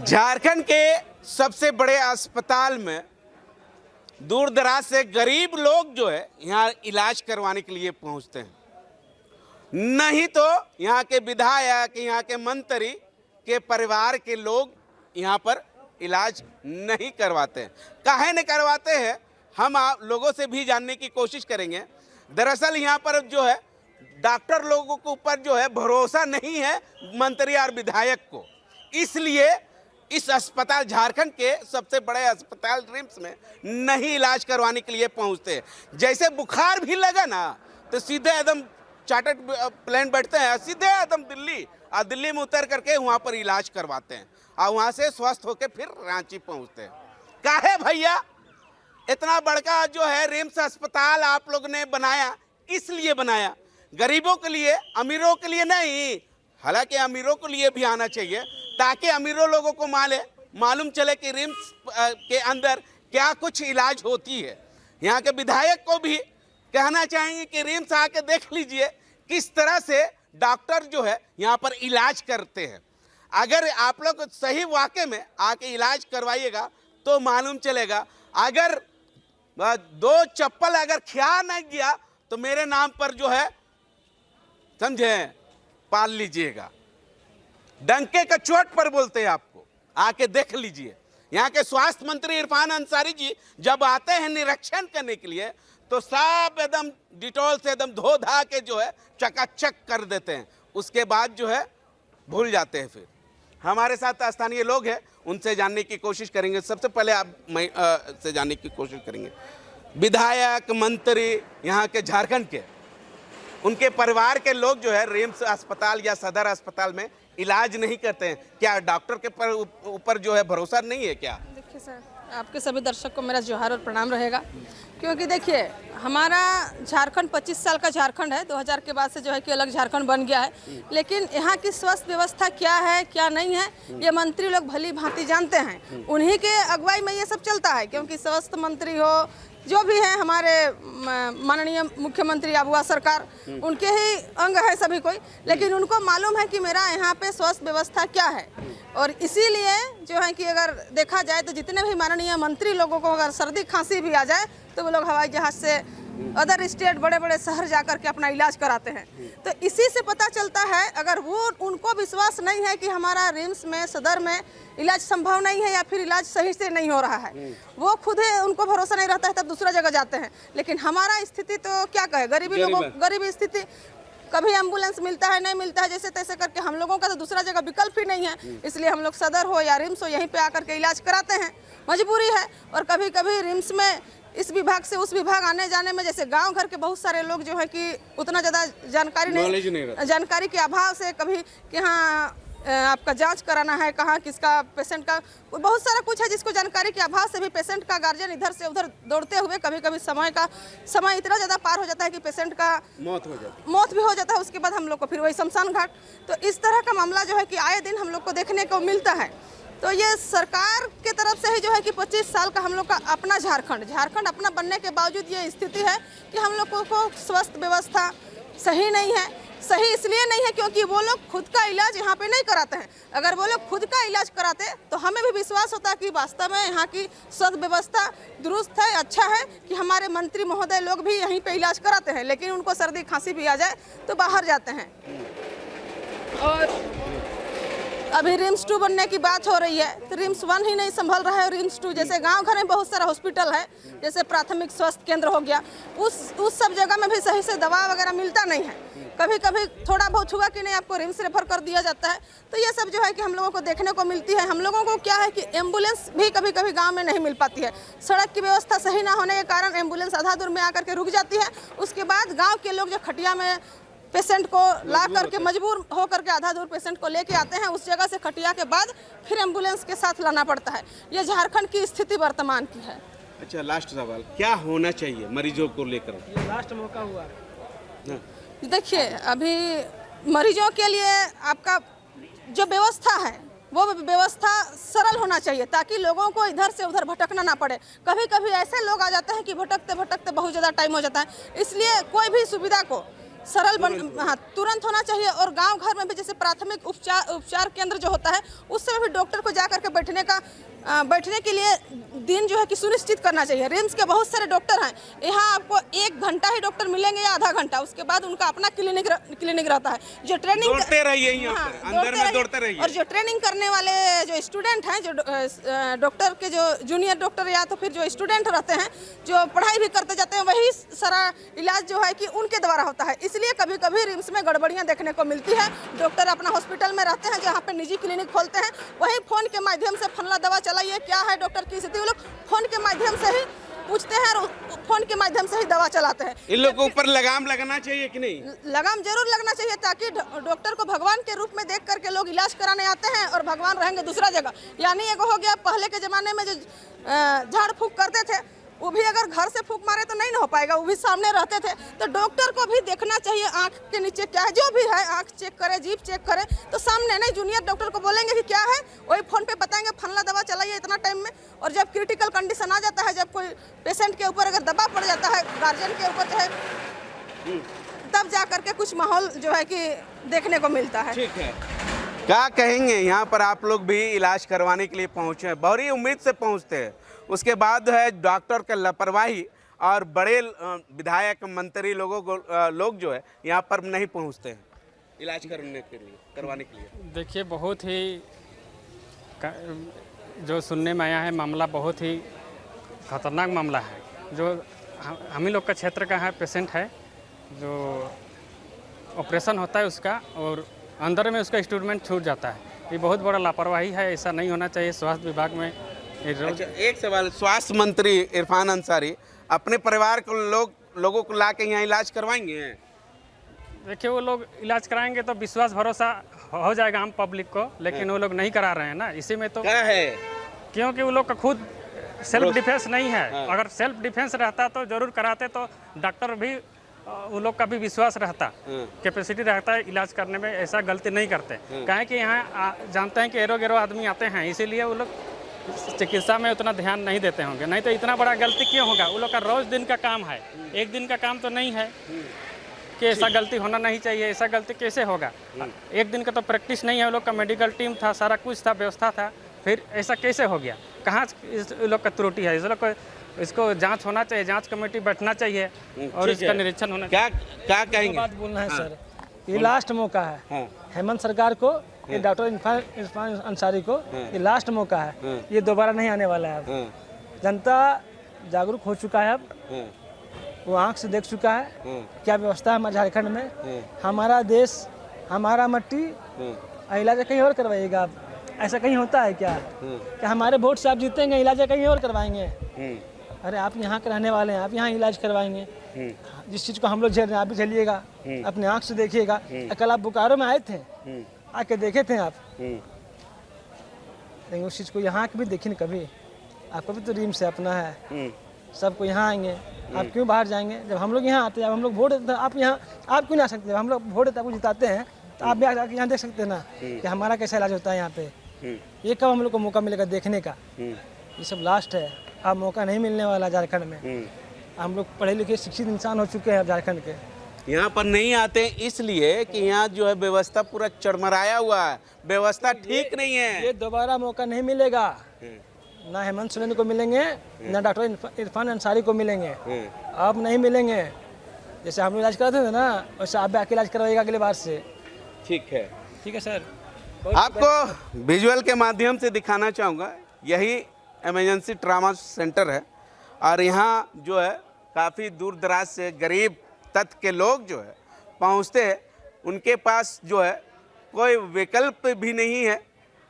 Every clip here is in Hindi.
झारखंड के सबसे बड़े अस्पताल में दूर दराज से गरीब लोग जो है यहाँ इलाज करवाने के लिए पहुँचते हैं, नहीं तो यहाँ के विधायक, यहाँ के मंत्री के परिवार के लोग यहाँ पर इलाज नहीं करवाते हैं। काहे नहीं करवाते हैं, हम आप लोगों से भी जानने की कोशिश करेंगे। दरअसल यहाँ पर जो है डॉक्टर लोगों के ऊपर जो है भरोसा नहीं है मंत्री और विधायक को, इसलिए इस अस्पताल, झारखंड के सबसे बड़े अस्पताल रिम्स में नहीं इलाज करवाने के लिए पहुंचते हैं। जैसे बुखार भी लगा ना तो सीधे एकदम चार्टर्ड प्लेन बैठते हैं, सीधे एकदम दिल्ली, और दिल्ली में उतर करके वहां पर इलाज करवाते हैं और वहां से स्वस्थ होकर फिर रांची पहुंचते हैं। काहे भैया इतना बड़का जो है रिम्स अस्पताल आप लोग ने बनाया, किस लिए बनाया? गरीबों के लिए, अमीरों के लिए नहीं। हालांकि अमीरों के लिए भी आना चाहिए ताकि अमीरों लोगों को मालूम चले कि रिम्स के अंदर क्या कुछ इलाज होती है। यहाँ के विधायक को भी कहना चाहेंगे कि रिम्स आके देख लीजिए किस तरह से डॉक्टर जो है यहाँ पर इलाज करते हैं। अगर आप लोग सही वाकई में आके इलाज करवाइएगा तो मालूम चलेगा। अगर दो चप्पल अगर खिया नहीं गया तो मेरे नाम पर जो है समझे पाल लीजिएगा। डंके का चोट पर बोलते हैं, आपको आके देख लीजिए। यहाँ के स्वास्थ्य मंत्री इरफान अंसारी जी जब आते हैं निरीक्षण करने के लिए तो सब एकदम डिटॉल से एकदम धो धा के जो है चकाचक कर देते हैं, उसके बाद जो है भूल जाते हैं। फिर हमारे साथ स्थानीय लोग हैं, उनसे जानने की कोशिश करेंगे। सबसे पहले आप से जानने की कोशिश करेंगे विधायक, मंत्री यहाँ के झारखंड के, उनके परिवार के लोग जो है रिम्स अस्पताल या सदर अस्पताल में इलाज नहीं करते हैं। क्या डॉक्टर के ऊपर जो है भरोसा नहीं है क्या? देखिए सर, आपके सभी दर्शक को मेरा जोहार और प्रणाम रहेगा, क्योंकि देखिए हमारा झारखंड 25 साल का झारखंड है। 2000 के बाद से जो है कि अलग झारखंड बन गया है, लेकिन यहाँ की स्वास्थ्य व्यवस्था क्या है क्या नहीं है ये मंत्री लोग भली भांति जानते हैं। उन्हीं के अगुवाई में ये सब चलता है, क्योंकि स्वास्थ्य मंत्री हो जो भी है हमारे माननीय मुख्यमंत्री आबुआ सरकार, उनके ही अंग है सभी कोई, लेकिन उनको मालूम है कि मेरा यहाँ पे स्वास्थ्य व्यवस्था क्या है। और इसीलिए जो है कि अगर देखा जाए तो जितने भी माननीय मंत्री लोगों को अगर सर्दी खांसी भी आ जाए तो वो लोग हवाई जहाज से अदर स्टेट, बड़े बड़े शहर जा कर के अपना इलाज कराते हैं। तो इसी से पता चलता है, अगर वो उनको विश्वास नहीं है कि हमारा रिम्स में, सदर में इलाज संभव नहीं है या फिर इलाज सही से नहीं हो रहा है, वो खुद ही उनको भरोसा नहीं रहता है, तब दूसरा जगह जाते हैं। लेकिन हमारा स्थिति तो क्या कहे, गरीबी लोगों, गरीबी स्थिति, कभी एम्बुलेंस मिलता है नहीं मिलता है, जैसे तैसे करके हम लोगों का तो दूसरा जगह विकल्प ही नहीं है, इसलिए हम लोग सदर हो या रिम्स हो यहीं पे आकर के इलाज कराते हैं, मजबूरी है। और कभी कभी रिम्स में इस विभाग से उस विभाग आने जाने में, जैसे गांव घर के बहुत सारे लोग जो है कि उतना ज़्यादा जानकारी नहीं, जानकारी के अभाव से कभी कि हाँ आपका जांच कराना है, कहाँ किसका पेशेंट का, बहुत सारा कुछ है जिसको जानकारी के अभाव से भी पेशेंट का गार्जियन इधर से उधर दौड़ते हुए कभी कभी समय इतना ज़्यादा पार हो जाता है कि पेशेंट का मौत भी हो जाता है। उसके बाद हम लोग को फिर वही शमशान घाट। तो इस तरह का मामला जो है कि आए दिन हम लोग को देखने को मिलता है। तो ये सरकार के तरफ से ही जो है कि 25 साल का हम लोग का अपना झारखंड अपना बनने के बावजूद ये स्थिति है कि हम लोगों को स्वास्थ्य व्यवस्था सही नहीं है। सही इसलिए नहीं है क्योंकि वो लोग खुद का इलाज यहाँ पे नहीं कराते हैं। अगर वो लोग खुद का इलाज कराते तो हमें भी विश्वास होता कि वास्तव में यहाँ की स्वास्थ्य व्यवस्था दुरुस्त है, अच्छा है, कि हमारे मंत्री महोदय लोग भी यहीं पे इलाज कराते हैं। लेकिन उनको सर्दी खांसी भी आ जाए तो बाहर जाते हैं। और अभी रिम्स 2 बनने की बात हो रही है, तो रिम्स 1 ही नहीं संभल रहा है, रिम्स 2 जैसे गांव घर में बहुत सारा हॉस्पिटल है, जैसे प्राथमिक स्वास्थ्य केंद्र हो गया, उस सब जगह में भी सही से दवा वगैरह मिलता नहीं है। कभी कभी थोड़ा बहुत हुआ कि नहीं आपको रिम्स रेफर कर दिया जाता है। तो ये सब जो है कि हम लोगों को देखने को मिलती है। हम लोगों को क्या है कि एम्बुलेंस भी कभी कभी गाँव में नहीं मिल पाती है। सड़क की व्यवस्था सही ना होने के कारण एम्बुलेंस आधा दूर में आकर के रुक जाती है। उसके बाद गाँव के लोग जो खटिया में पेशेंट को ला करके मजबूर हो करके आधा दूर पेशेंट को लेके आते हैं, उस जगह से खटिया के बाद फिर एम्बुलेंस के साथ लाना पड़ता है। ये झारखंड की स्थिति वर्तमान की है। अच्छा, लास्ट सवाल, क्या होना चाहिए मरीजों को लेकर? ये लास्ट मौका हुआ। देखिए अभी मरीजों के लिए आपका जो व्यवस्था है वो व्यवस्था सरल होना चाहिए, ताकि लोगों को इधर से उधर भटकना ना पड़े। कभी कभी ऐसे लोग आ जाते हैं कि भटकते भटकते बहुत ज़्यादा टाइम हो जाता है, इसलिए कोई भी सुविधा को सरल हाँ तुरंत होना चाहिए। और गांव घर में भी जैसे प्राथमिक उपचार केंद्र जो होता है उस समय भी डॉक्टर को जा करके बैठने के लिए दिन जो है कि सुनिश्चित करना चाहिए। रिम्स के बहुत सारे डॉक्टर हैं, यहाँ आपको 1 घंटा ही डॉक्टर मिलेंगे या आधा घंटा, उसके बाद उनका अपना क्लिनिक रहता है। जो ट्रेनिंग दौड़ते रहिए यहाँ पर, अंदर में दौड़ते रहिए। और जो ट्रेनिंग करने वाले जो स्टूडेंट हैं, जो डॉक्टर के जो जूनियर डॉक्टर या तो फिर जो स्टूडेंट रहते हैं जो पढ़ाई भी करते जाते हैं, वही सारा इलाज जो है कि उनके द्वारा होता है। इसलिए कभी कभी रिम्स में गड़बड़ियाँ देखने को मिलती है। डॉक्टर अपना हॉस्पिटल में रहते हैं, जहाँ पे निजी क्लिनिक खोलते हैं, वहीं फ़ोन के माध्यम से फलना दवा चलाइए, क्या है डॉक्टर की स्थिति, वो लोग फ़ोन के माध्यम से ही पूछते हैं और फ़ोन के माध्यम से ही दवा चलाते हैं। इन लोगों के ऊपर लगाम लगना चाहिए कि नहीं? लगाम जरूर लगना चाहिए, ताकि डॉक्टर को भगवान के रूप में देख करके लोग इलाज कराने आते हैं और भगवान रहेंगे दूसरा जगह। यानी एक हो गया, पहले के ज़माने में जो झाड़ फूँक करते थे, वो भी अगर घर से फूंक मारे तो नहीं ना हो पाएगा, वो भी सामने रहते थे। तो डॉक्टर को भी देखना चाहिए आंख के नीचे क्या है, जो भी है आंख चेक करे, जीभ चेक करे, तो सामने नहीं जूनियर डॉक्टर को बोलेंगे कि क्या है, वही फ़ोन पे बताएंगे फलना दवा चलाइए इतना टाइम में। और जब क्रिटिकल कंडीशन आ जाता है, जब कोई पेशेंट के ऊपर अगर दबाव पड़ जाता है, गार्जियन के ऊपर चाहे, तब जा करके कुछ माहौल जो है कि देखने को मिलता है। ठीक है, क्या कहेंगे? यहाँ पर आप लोग भी इलाज करवाने के लिए पहुँचे हैं, बड़ी उम्मीद से पहुँचते हैं, उसके बाद है डॉक्टर का लापरवाही और बड़े विधायक मंत्री लोग जो है यहाँ पर नहीं पहुँचते हैं इलाज करवाने के लिए। देखिए, बहुत ही जो सुनने में आया है मामला बहुत ही खतरनाक मामला है। जो हम ही लोग का क्षेत्र का है, पेशेंट है, जो ऑपरेशन होता है उसका, और अंदर में उसका इंस्ट्रूमेंट छूट जाता है। ये बहुत बड़ा लापरवाही है, ऐसा नहीं होना चाहिए। स्वास्थ्य विभाग में अच्छा, एक सवाल, स्वास्थ्य मंत्री इरफान अंसारी अपने परिवार को लोगों को ला के यहाँ इलाज करवाएंगे? देखिए, वो लोग इलाज कराएंगे तो विश्वास भरोसा हो जाएगा आम पब्लिक को, लेकिन वो लोग नहीं करा रहे हैं ना, इसी में तो क्या है, क्योंकि वो लोग का खुद सेल्फ डिफेंस नहीं है। अगर सेल्फ डिफेंस रहता तो जरूर कराते, तो डॉक्टर भी वो लोग का भी विश्वास रहता, कैपेसिटी रहता है इलाज करने में, ऐसा गलती नहीं करते। काहे कि यहाँ जानते हैं कि एरो गेरो आदमी आते हैं, इसीलिए वो लोग चिकित्सा में उतना ध्यान नहीं देते होंगे, नहीं तो इतना बड़ा गलती क्यों होगा? वो लोग का रोज दिन का काम है, एक दिन का काम तो नहीं है कि ऐसा गलती होना नहीं चाहिए। ऐसा गलती कैसे होगा? एक दिन का तो प्रैक्टिस नहीं है, वो लोग का मेडिकल टीम था, सारा कुछ था, व्यवस्था था, फिर ऐसा कैसे हो गया? कहाँ इस लोग का त्रुटि है? इस लोग को इसको जांच होना चाहिए, जांच कमेटी बैठना चाहिए और इसका निरीक्षण होना चाहिए। क्या कहेंगे? बात बोलना है सर, ये लास्ट मौका है हेमंत सरकार को, ये डॉक्टर इरफान अंसारी को, ये लास्ट मौका है, ये दोबारा नहीं आने वाला है। अब जनता जागरूक हो चुका है, अब वो आंख से देख चुका है क्या व्यवस्था है हमारे झारखंड में। हमारा देश, हमारा मट्टी, इलाज कहीं और करवाइएगा आप? ऐसा कहीं होता है क्या? क्या हमारे वोट से आप जीतेंगे, इलाज कहीं और करवाएंगे? अरे आप यहाँ के रहने वाले हैं, आप यहाँ इलाज करवाएंगे। जिस चीज़ को हम लोग झेल रहे हैं आप भी झेलिएगा, अपने आँख से देखिएगा। कल आप बोकारो में आए थे, आके देखे थे आप, लेकिन उस चीज़ को यहाँ के भी देखिए कभी। आपको भी तो रिम्स से अपना है, सबको यहाँ आएंगे, आप क्यों बाहर जाएंगे? जब हम लोग यहाँ आते हैं, जब हम लोग वोट देते हैं, आप यहाँ आप क्यों नहीं आ सकते? जब हम लोग वोट देते आपको जिताते हैं, तो आप भी आके यहाँ देख सकते हैं ना कि हमारा कैसा इलाज होता है यहाँ पे। ये कब हम लोग को मौका मिलेगा देखने का? ये सब लास्ट है, अब मौका नहीं मिलने वाला झारखंड में। हम लोग पढ़े लिखे शिक्षित इंसान हो चुके हैं झारखंड के। यहाँ पर नहीं आते इसलिए कि यहाँ जो है व्यवस्था पूरा चरमराया हुआ है, व्यवस्था ठीक नहीं है। ये दोबारा मौका नहीं मिलेगा, ना हेमंत सोरेन को मिलेंगे, ना डॉक्टर इरफान अंसारी को मिलेंगे, अब नहीं मिलेंगे। जैसे हम लोग इलाज कराते थे ना, वैसे आप भी आके इलाज करवाइएगा अगले बार से। ठीक है, ठीक है सर। आपको विजुअल के माध्यम से दिखाना चाहूँगा, यही इमरजेंसी ट्रामा सेंटर है और यहाँ जो है काफ़ी दूर दराज से गरीब तत्व के लोग जो है पहुँचते हैं। उनके पास जो है कोई विकल्प भी नहीं है,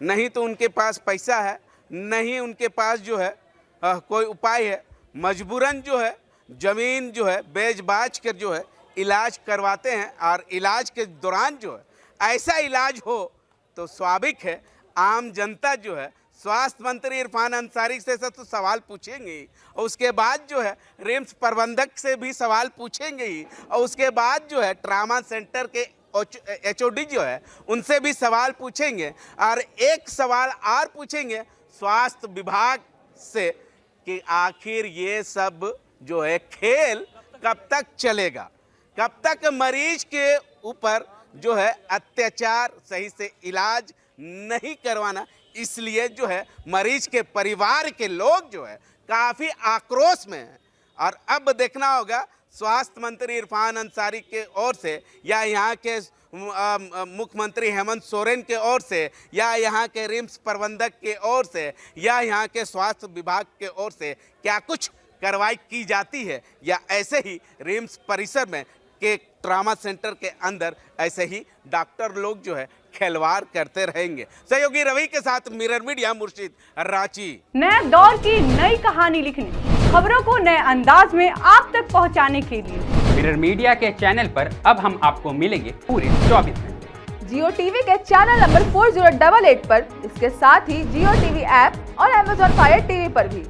नहीं तो उनके पास पैसा है, नहीं उनके पास जो है कोई उपाय है। मजबूरन जो है ज़मीन जो है बेच बाच कर जो है इलाज करवाते हैं और इलाज के दौरान जो है ऐसा इलाज हो तो स्वाभाविक है आम जनता जो है स्वास्थ्य मंत्री इरफान अंसारी से तो सवाल पूछेंगे ही, और उसके बाद जो है रिम्स प्रबंधक से भी सवाल पूछेंगे ही, और उसके बाद जो है ट्रामा सेंटर के HOD जो है उनसे भी सवाल पूछेंगे, और एक सवाल और पूछेंगे स्वास्थ्य विभाग से कि आखिर ये सब जो है खेल कब तक चलेगा। कब तक मरीज के ऊपर जो है अत्याचार, सही से इलाज नहीं करवाना, इसलिए जो है मरीज के परिवार के लोग जो है काफ़ी आक्रोश में हैं। और अब देखना होगा स्वास्थ्य मंत्री इरफान अंसारी के ओर से या यहाँ के मुख्यमंत्री हेमंत सोरेन के ओर से या यहाँ के रिम्स प्रबंधक के ओर से या यहाँ के स्वास्थ्य विभाग के ओर से क्या कुछ कार्रवाई की जाती है, या ऐसे ही रिम्स परिसर में के ट्रामा सेंटर के अंदर ऐसे ही डॉक्टर लोग जो है खिलवाड़ करते रहेंगे। सहयोगी रवि के साथ मिरर मीडिया, मुर्शिद, रांची। नए दौर की नई कहानी लिखने, खबरों को नए अंदाज में आप तक पहुंचाने के लिए मिरर मीडिया के चैनल पर अब हम आपको मिलेंगे पूरे 24 घंटे। जियो टीवी के चैनल नंबर 4088 पर, इसके साथ ही जियो टीवी ऐप और Amazon Fire TV पर भी।